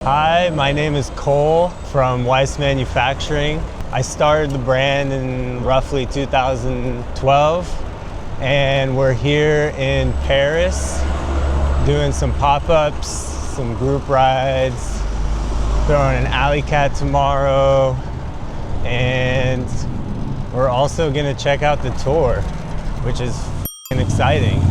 Hi, my name is Cole from Weiss Manufacturing. I started the brand in roughly 2012, and we're here in Paris doing some pop-ups, some group rides, throwing an alley cat tomorrow, and we're also gonna check out the tour, which is exciting.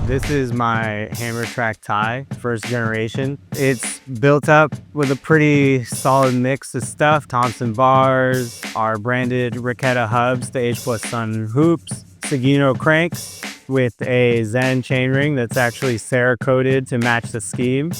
This is my hammer track tie, first generation. It's built up with a pretty solid mix of stuff. Thompson bars, our branded Raquetta hubs, the H+ Sun hoops, Sagino cranks with a Zen chainring that's actually Cerakoted to match the scheme.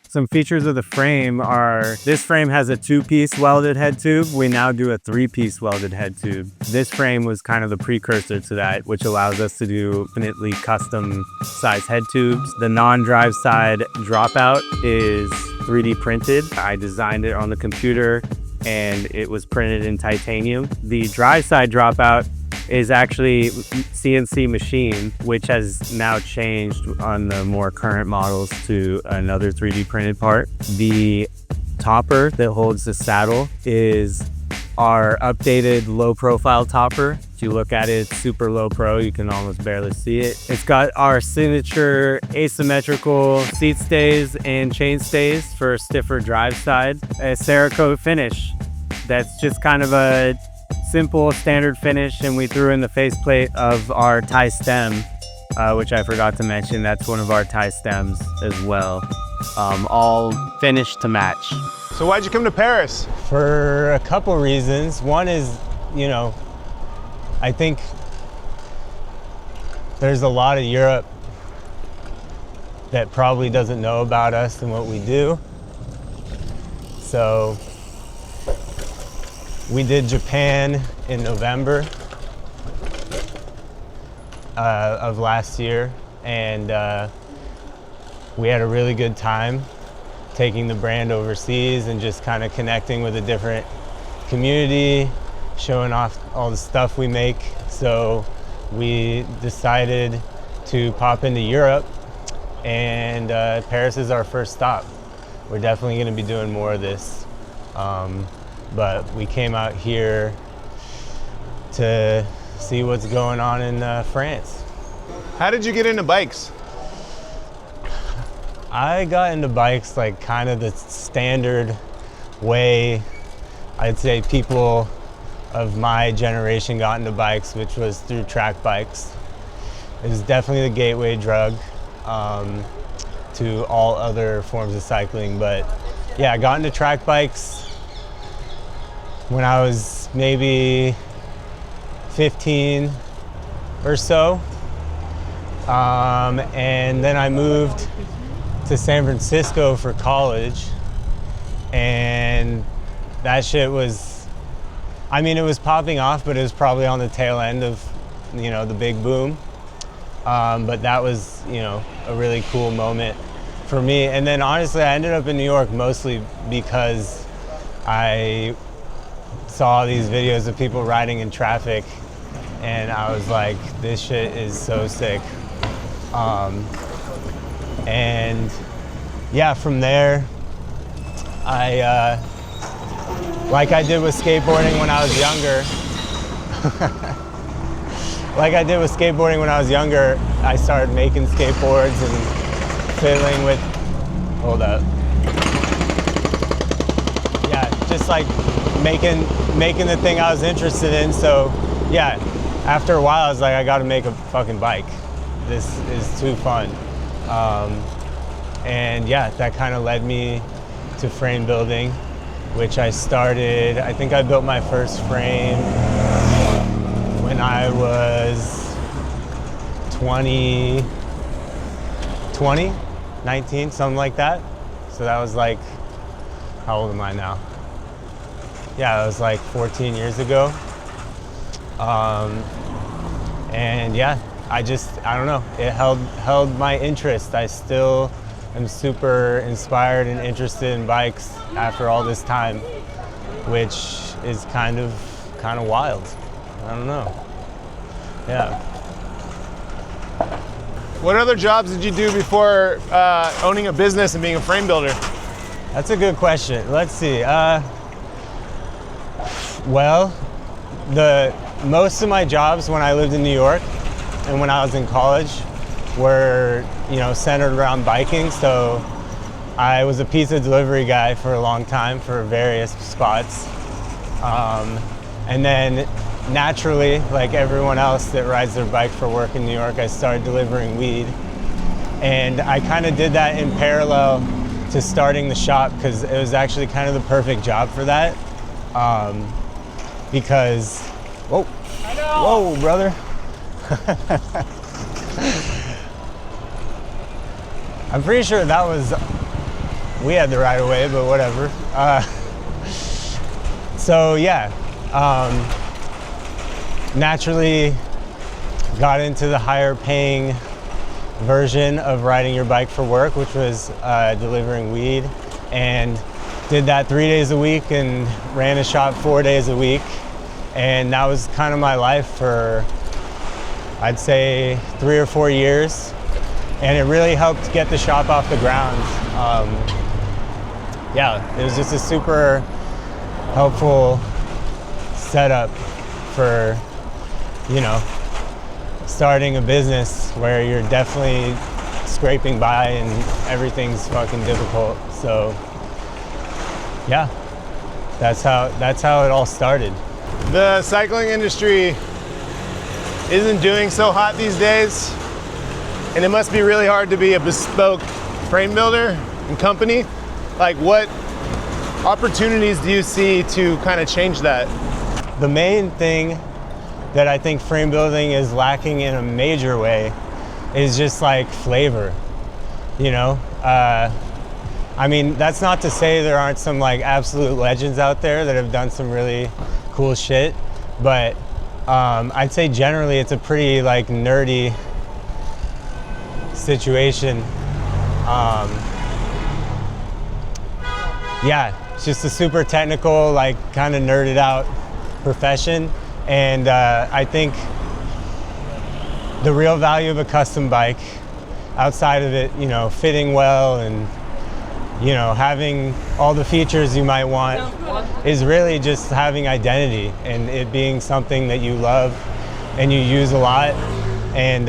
Some features of the frame are, this frame has a 2-piece welded head tube. We now do a 3-piece welded head tube. This frame was kind of the precursor to that, which allows us to do infinitely custom size head tubes. The non-drive side dropout is 3D printed. I designed it on the computer and it was printed in titanium. The drive side dropout is actually CNC machine, which has now changed on the more current models to another 3D printed part. The topper that holds the saddle is our updated low profile topper. If you look at it, it's super low pro, you can almost barely see it. It's got our signature asymmetrical seat stays and chain stays for a stiffer drive side. A Cerakote finish that's just kind of a simple standard finish, and we threw in the faceplate of our tie stem, which I forgot to mention. That's one of our tie stems as well, all finished to match. So why'd you come to Paris? For a couple reasons. One is, I think there's a lot of Europe that probably doesn't know about us and what we do. So we did Japan in November of last year, and we had a really good time taking the brand overseas and just kind of connecting with a different community, showing off all the stuff we make. So we decided to pop into Europe, and Paris is our first stop. We're definitely going to be doing more of this. But we came out here to see what's going on in France. How did you get into bikes? I got into bikes like kind of the standard way I'd say people of my generation got into bikes, which was through track bikes. It was definitely the gateway drug to all other forms of cycling. But yeah, I got into track bikes when I was maybe 15 or so. And then I moved to San Francisco for college, and that shit was, it was popping off, but it was probably on the tail end of, the big boom. But that was, a really cool moment for me. And then honestly, I ended up in New York mostly because I saw these videos of people riding in traffic, and I was like, this shit is so sick. And yeah, from there, I, like I did with skateboarding when I was younger, I started making skateboards and fiddling with, hold up. Yeah, just like making the thing I was interested in. So yeah, after a while I was like, I gotta make a fucking bike. This is too fun. And yeah, that kind of led me to frame building, which I started, I think I built my first frame when I was 19, something like that. So that was like, how old am I now? Yeah, it was like 14 years ago. And yeah, I don't know, it held my interest. I still am super inspired and interested in bikes after all this time, which is kind of wild. I don't know. Yeah. What other jobs did you do before owning a business and being a frame builder? That's a good question. Let's see. Well, most of my jobs when I lived in New York and when I was in college were, centered around biking. So I was a pizza delivery guy for a long time for various spots. And then naturally, like everyone else that rides their bike for work in New York, I started delivering weed. And I kind of did that in parallel to starting the shop because it was actually kind of the perfect job for that. Because, whoa, brother. I'm pretty sure we had the right of way, but whatever. So yeah, naturally got into the higher paying version of riding your bike for work, which was delivering weed, and did that 3 days a week and ran a shop 4 days a week. And that was kind of my life for, I'd say, 3 or 4 years. And it really helped get the shop off the ground. Yeah, it was just a super helpful setup for, starting a business where you're definitely scraping by and everything's fucking difficult. So yeah, that's how it all started. The cycling industry isn't doing so hot these days, and it must be really hard to be a bespoke frame builder and company. Like, what opportunities do you see to kind of change that? The main thing that I think frame building is lacking in a major way is just like flavor, I mean, that's not to say there aren't some like absolute legends out there that have done some really cool shit, but I'd say generally it's a pretty like nerdy situation. Yeah, it's just a super technical, like kind of nerded out profession. And I think the real value of a custom bike, outside of it, fitting well and, having all the features you might want, is really just having identity and it being something that you love and you use a lot. And,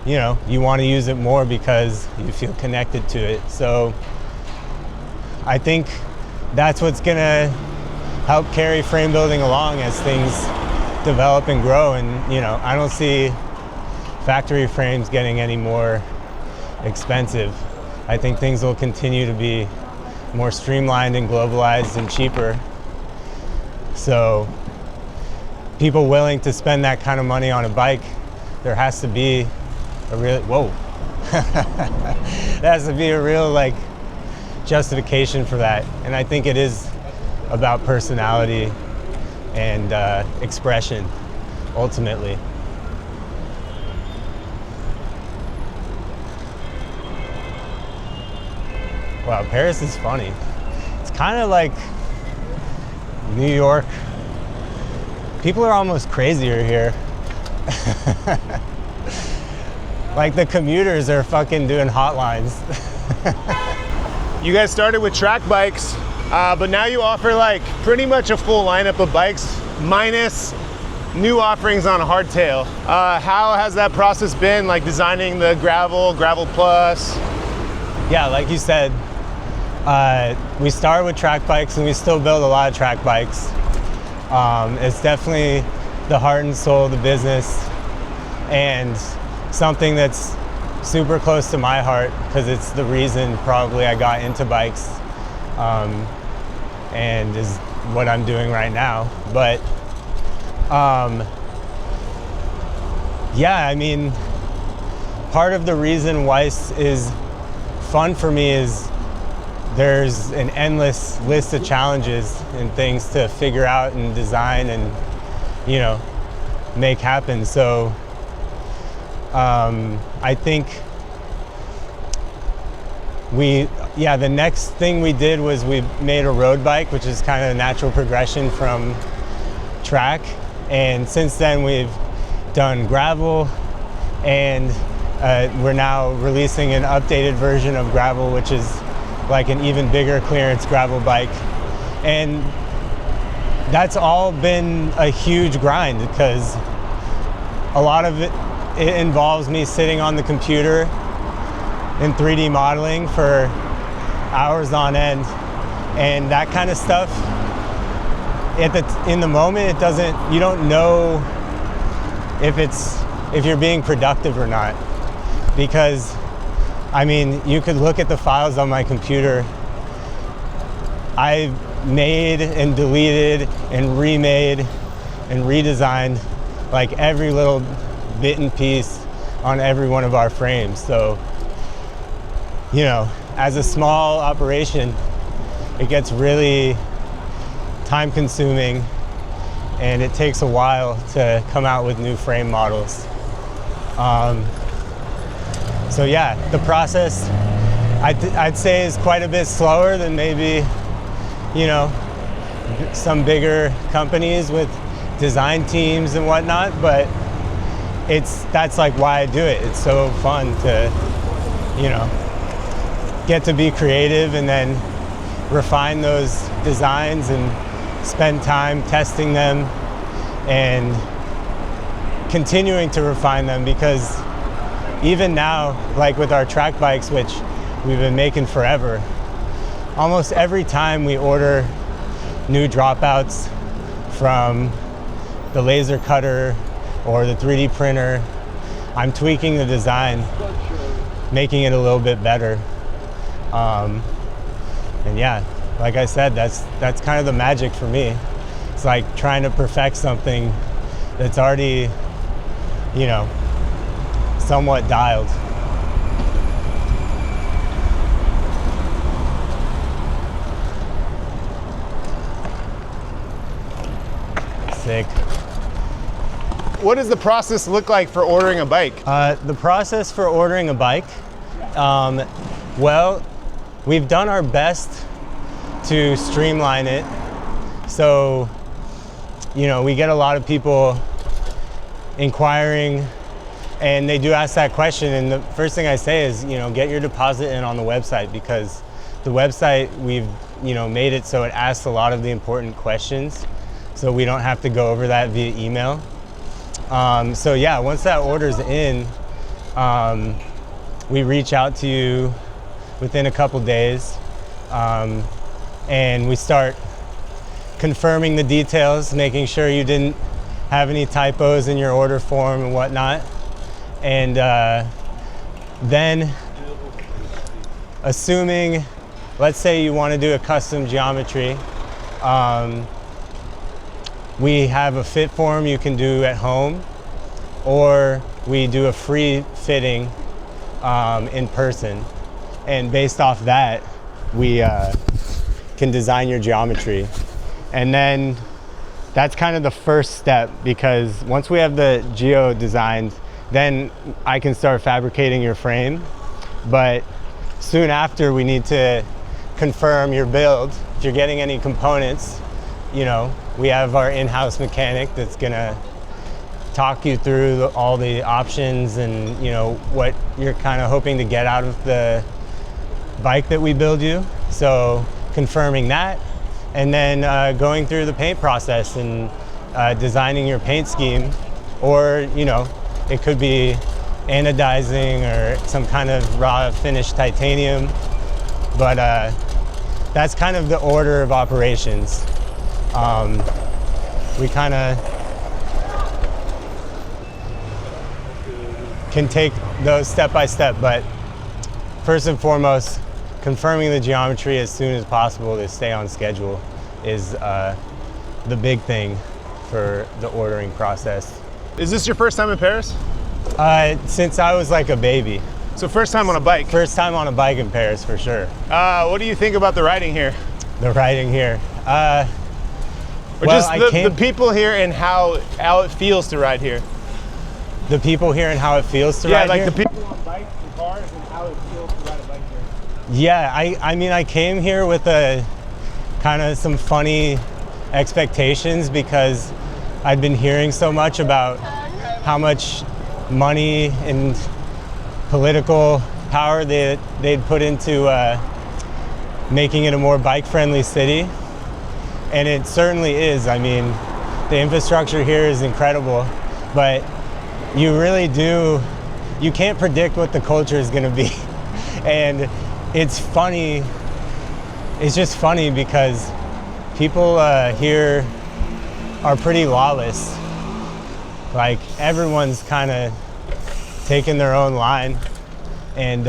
you want to use it more because you feel connected to it. So I think that's what's going to help carry frame building along as things develop and grow. And I don't see factory frames getting any more expensive. I think things will continue to be more streamlined and globalized and cheaper. So people willing to spend that kind of money on a bike, there has to be a real there has to be a real like justification for that. And I think it is about personality and expression, ultimately. Wow, Paris is funny. It's kind of like New York. People are almost crazier here. Like the commuters are fucking doing hotlines. You guys started with track bikes, but now you offer like pretty much a full lineup of bikes, minus new offerings on hardtail. How has that process been, like designing the Gravel Plus? Yeah, like you said, we started with track bikes and we still build a lot of track bikes. It's definitely the heart and soul of the business and something that's super close to my heart because it's the reason probably I got into bikes and is what I'm doing right now. But yeah, I mean, part of the reason Weiss is fun for me is there's an endless list of challenges and things to figure out and design and, you know, make happen. So I think the next thing we did was we made a road bike, which is kind of a natural progression from track. And since then we've done gravel, and we're now releasing an updated version of gravel, which is like an even bigger clearance gravel bike. And that's all been a huge grind because a lot of it involves me sitting on the computer in 3D modeling for hours on end. And that kind of stuff, in the moment, you don't know if you're being productive or not. Because, I mean, you could look at the files on my computer. I've made and deleted and remade and redesigned like every little bit and piece on every one of our frames. So, you know, as a small operation, it gets really time consuming and it takes a while to come out with new frame models. So yeah, the process I'd say is quite a bit slower than maybe, you know, some bigger companies with design teams and whatnot, but that's like why I do it. It's so fun to, you know, get to be creative and then refine those designs and spend time testing them and continuing to refine them, because even now, like with our track bikes, which we've been making forever, almost every time we order new dropouts from the laser cutter or the 3D printer, I'm tweaking the design, making it a little bit better. And yeah, like I said, that's kind of the magic for me. It's like trying to perfect something that's already, you know, somewhat dialed. Sick. What does the process look like for ordering a bike? The process for ordering a bike, well, we've done our best to streamline it. So, you know, we get a lot of people inquiring and they do ask that question. And the first thing I say is, you know, get your deposit in on the website, because the website, we've, you know, made it so it asks a lot of the important questions. So we don't have to go over that via email. So yeah, once that order's in, we reach out to you within a couple days, and we start confirming the details, making sure you didn't have any typos in your order form and whatnot. And then, assuming, let's say you want to do a custom geometry, we have a fit form you can do at home, or we do a free fitting in person. And based off that, we can design your geometry. And then that's kind of the first step, because once we have the geo designed, then I can start fabricating your frame. But soon after, we need to confirm your build. If you're getting any components, you know, we have our in-house mechanic that's gonna talk you through all the options and, you know, what you're kind of hoping to get out of the bike that we build you. So confirming that, and then going through the paint process and designing your paint scheme, or, you know, it could be anodizing or some kind of raw finished titanium. But that's kind of the order of operations. We kind of can take those step by step, but first and foremost, confirming the geometry as soon as possible to stay on schedule is the big thing for the ordering process. Is this your first time in Paris? Since I was like a baby. So first time on a bike? First time on a bike in Paris, for sure. What do you think about the riding here? The riding here? Or just the people here and how it feels to ride here. The people here and how it feels to ride here? Yeah, like the people on bikes and cars and how it feels to ride a bike here. Yeah, I mean, I came here with a kind of some funny expectations, because I'd been hearing so much about how much money and political power they'd put into making it a more bike-friendly city, and it certainly is. I mean, the infrastructure here is incredible, but you can't predict what the culture is going to be. And it's funny, it's just funny because people here are pretty lawless. Like, everyone's kind of taking their own line and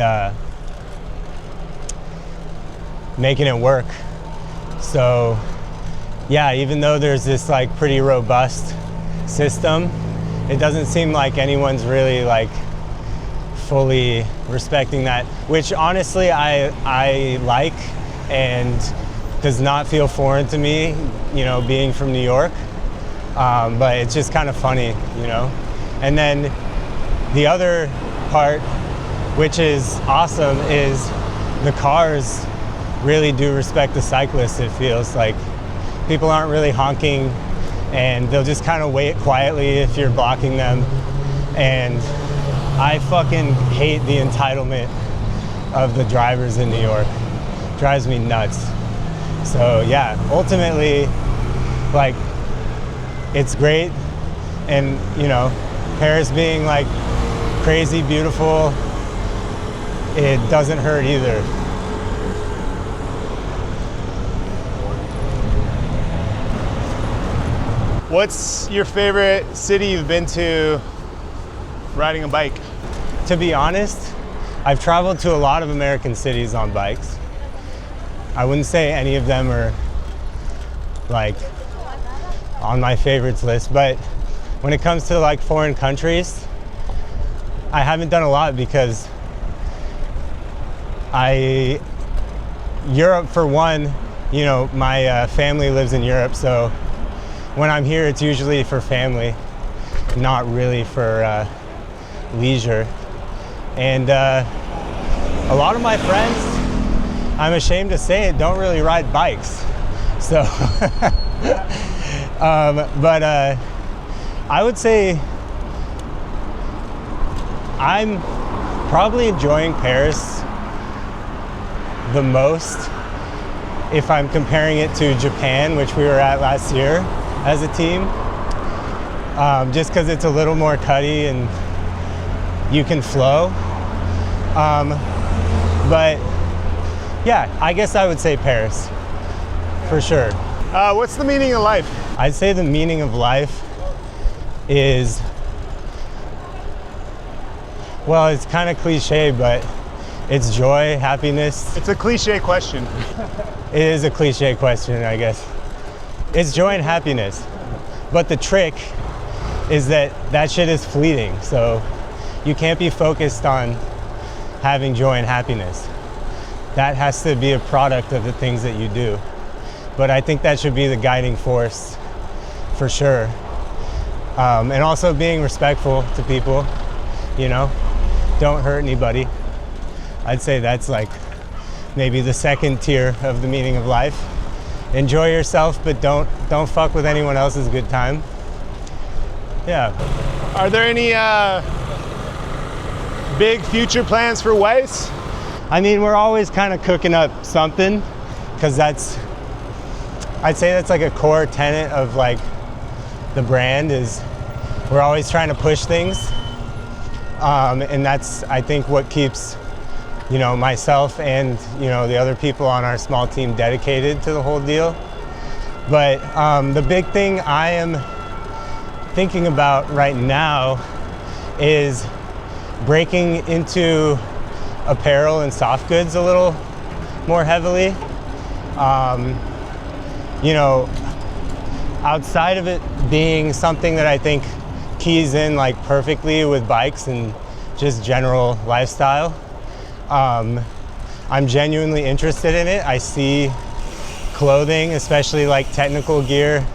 making it work. So yeah, even though there's this like pretty robust system, it doesn't seem like anyone's really like fully respecting that, which honestly I like and does not feel foreign to me, you know, being from New York. But it's just kind of funny, you know. And then the other part, which is awesome, is the cars really do respect the cyclists. It feels like people aren't really honking, and they'll just kind of wait quietly if you're blocking them. And I fucking hate the entitlement of the drivers in New York. Drives me nuts. So yeah, ultimately, like, it's great. And you know, Paris being like crazy beautiful, it doesn't hurt either. What's your favorite city you've been to riding a bike? To be honest, I've traveled to a lot of American cities on bikes. I wouldn't say any of them are like on my favorites list, but when it comes to like foreign countries, I haven't done a lot because Europe for one, you know, my family lives in Europe, so when I'm here, it's usually for family, not really for leisure. And a lot of my friends, I'm ashamed to say it, don't really ride bikes. So, but I would say I'm probably enjoying Paris the most if I'm comparing it to Japan, which we were at last year as a team, just because it's a little more cutty and you can flow. But yeah, I guess I would say Paris, for sure. What's the meaning of life? I'd say the meaning of life is, well, it's kind of cliche, but it's joy, happiness. It's a cliche question. It is a cliche question, I guess. It's joy and happiness. But the trick is that that shit is fleeting. So you can't be focused on having joy and happiness. That has to be a product of the things that you do. But I think that should be the guiding force, for sure. And also being respectful to people, you know, don't hurt anybody. I'd say that's like maybe the second tier of the meaning of life. Enjoy yourself, but don't fuck with anyone else's good time. Yeah. Are there any big future plans for Weiss? I mean, we're always kind of cooking up something, because I'd say that's like a core tenet of like the brand, is we're always trying to push things. And that's, I think, what keeps, you know, myself and, you know, the other people on our small team dedicated to the whole deal. But the big thing I am thinking about right now is breaking into apparel and soft goods a little more heavily. You know, outside of it being something that I think keys in like perfectly with bikes and just general lifestyle, I'm genuinely interested in it. I see clothing, especially like technical gear,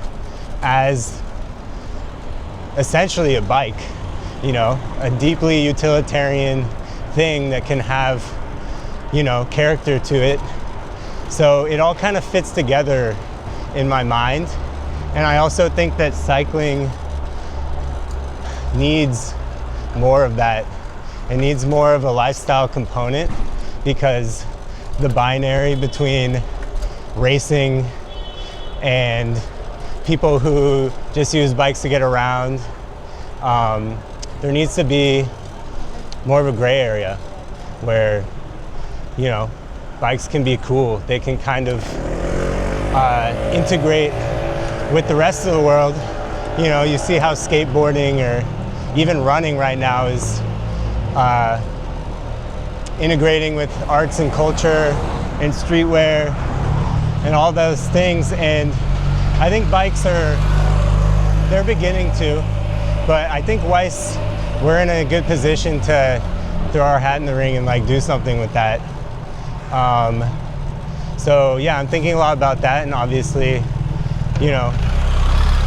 as essentially a bike, you know, a deeply utilitarian thing that can have, you know, character to it. So it all kind of fits together in my mind. And I also think that cycling needs more of that. It needs more of a lifestyle component, because the binary between racing and people who just use bikes to get around. There needs to be more of a gray area where, you know, bikes can be cool. They can kind of integrate with the rest of the world. You know, you see how skateboarding or even running right now is integrating with arts and culture and streetwear and all those things. And I think bikes they're beginning to, but I think Weiss, we're in a good position to throw our hat in the ring and like do something with that. So yeah, I'm thinking a lot about that, and obviously, you know,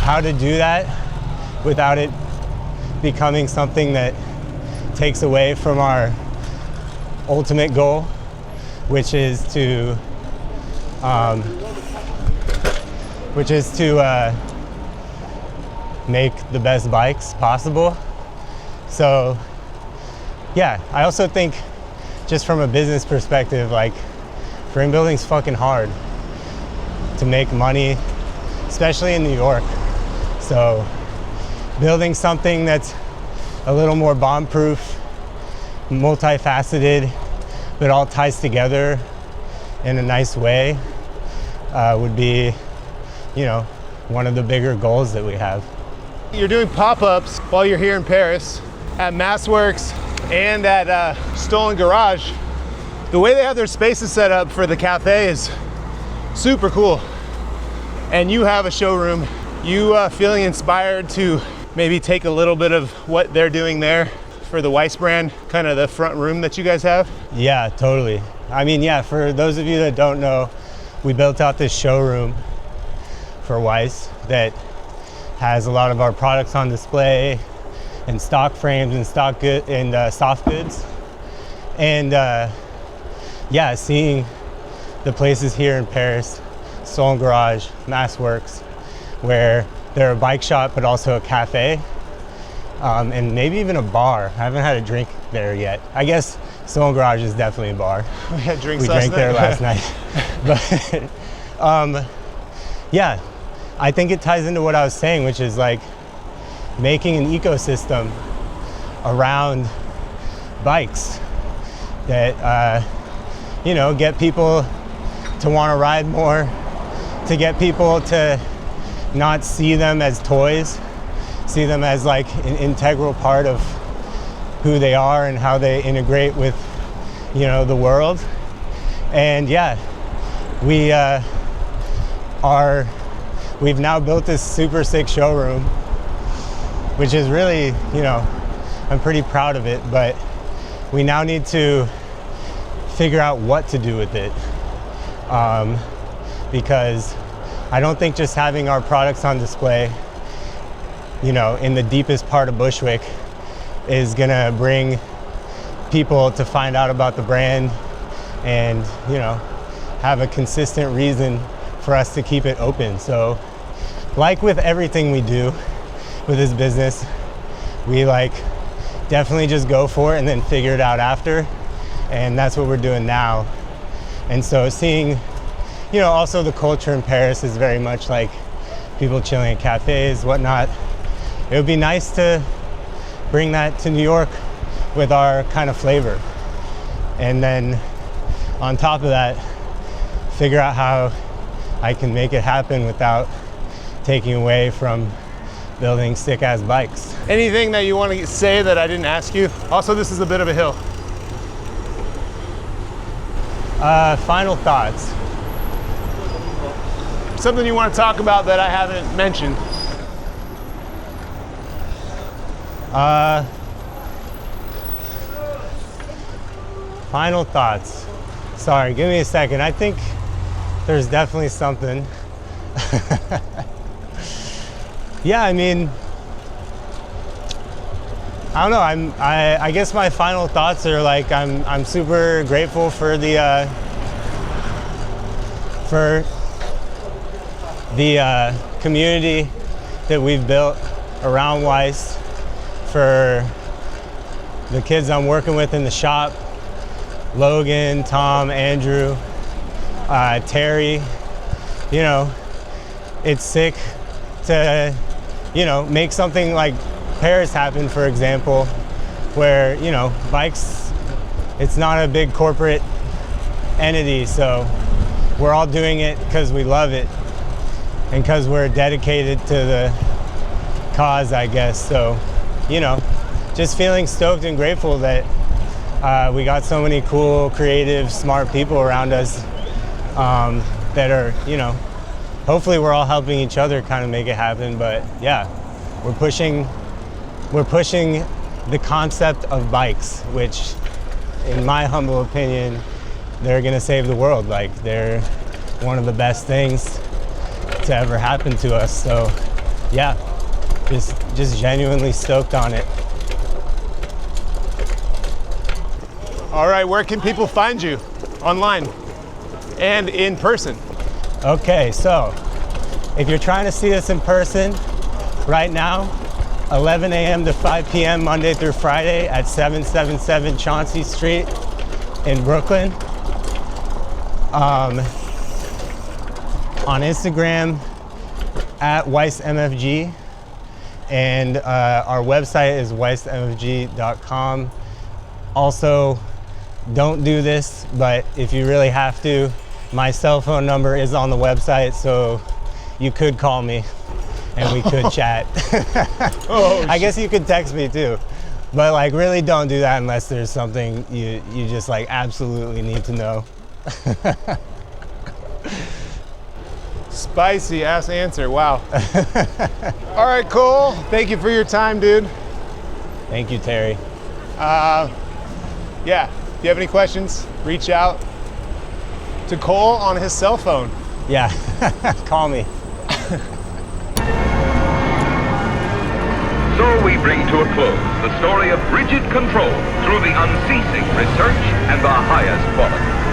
how to do that without it becoming something that takes away from our ultimate goal, which is to make the best bikes possible. So yeah, I also think just from a business perspective, like frame building's fucking hard to make money, especially in New York. So building something that's a little more bomb-proof, multifaceted, but all ties together in a nice way would be, you know, one of the bigger goals that we have. You're doing pop-ups while you're here in Paris at Massworks and at Stolen Garage. The way they have their spaces set up for the cafe is super cool. And you have a showroom. You feeling inspired to maybe take a little bit of what they're doing there for the Weiss brand, kind of the front room that you guys have? Yeah, totally. I mean, yeah, for those of you that don't know, we built out this showroom for Weiss that has a lot of our products on display and stock frames and stock good and soft goods. And yeah, seeing the places here in Paris, Stolen Garage, Massworks, where they're a bike shop but also a cafe, and maybe even a bar. I haven't had a drink there yet. I guess Stolen Garage is definitely a bar. We had drinks we last drank there last night. But yeah, I think it ties into what I was saying, which is like making an ecosystem around bikes that you know, get people to want to ride more, to get people to not see them as toys, see them as like an integral part of who they are and how they integrate with, you know, the world. And yeah, we've now built this super sick showroom, which is really, you know, I'm pretty proud of it, but we now need to figure out what to do with it. Because I don't think just having our products on display, you know, in the deepest part of Bushwick is gonna bring people to find out about the brand and, you know, have a consistent reason for us to keep it open. So like with everything we do with this business, we like definitely just go for it and then figure it out after. And that's what we're doing now. And so seeing, you know, also the culture in Paris is very much like people chilling at cafes, whatnot. It would be nice to bring that to New York with our kind of flavor. And then on top of that, figure out how I can make it happen without taking away from building sick-ass bikes. Anything that you want to say that I didn't ask you? Also, this is a bit of a hill. Final thoughts. Something you want to talk about that I haven't mentioned? Final thoughts. Sorry, give me a second. I think there's definitely something. Yeah, I mean, I don't know. I guess my final thoughts are like I'm super grateful for the community that we've built around Weiss, for the kids I'm working with in the shop, Logan, Tom, Andrew, Terry. You know, it's sick to, you know, make something like Paris happen, for example, where, you know, bikes, it's not a big corporate entity, so we're all doing it because we love it and because we're dedicated to the cause, I guess. So, you know, just feeling stoked and grateful that we got so many cool, creative, smart people around us that are, you know, hopefully we're all helping each other kind of make it happen. But yeah, we're pushing the concept of bikes, which in my humble opinion, they're gonna save the world. Like, they're one of the best things to ever happen to us. So yeah, just genuinely stoked on it. All right, where can people find you online and in person? Okay, so if you're trying to see us in person right now, 11 a.m. to 5 p.m. Monday through Friday at 777 Chauncey Street in Brooklyn. On Instagram at Weiss MFG, and our website is weissmfg.com. Also, don't do this, but if you really have to, my cell phone number is on the website, so you could call me and we could chat. I guess you could text me too, but like, really don't do that unless there's something you just like absolutely need to know. Spicy ass answer, wow. All right, Cole, thank you for your time, dude. Thank you, Terry. Yeah, if you have any questions, reach out to Cole on his cell phone. Yeah, call me. So we bring to a close the story of rigid control through the unceasing research and the highest quality.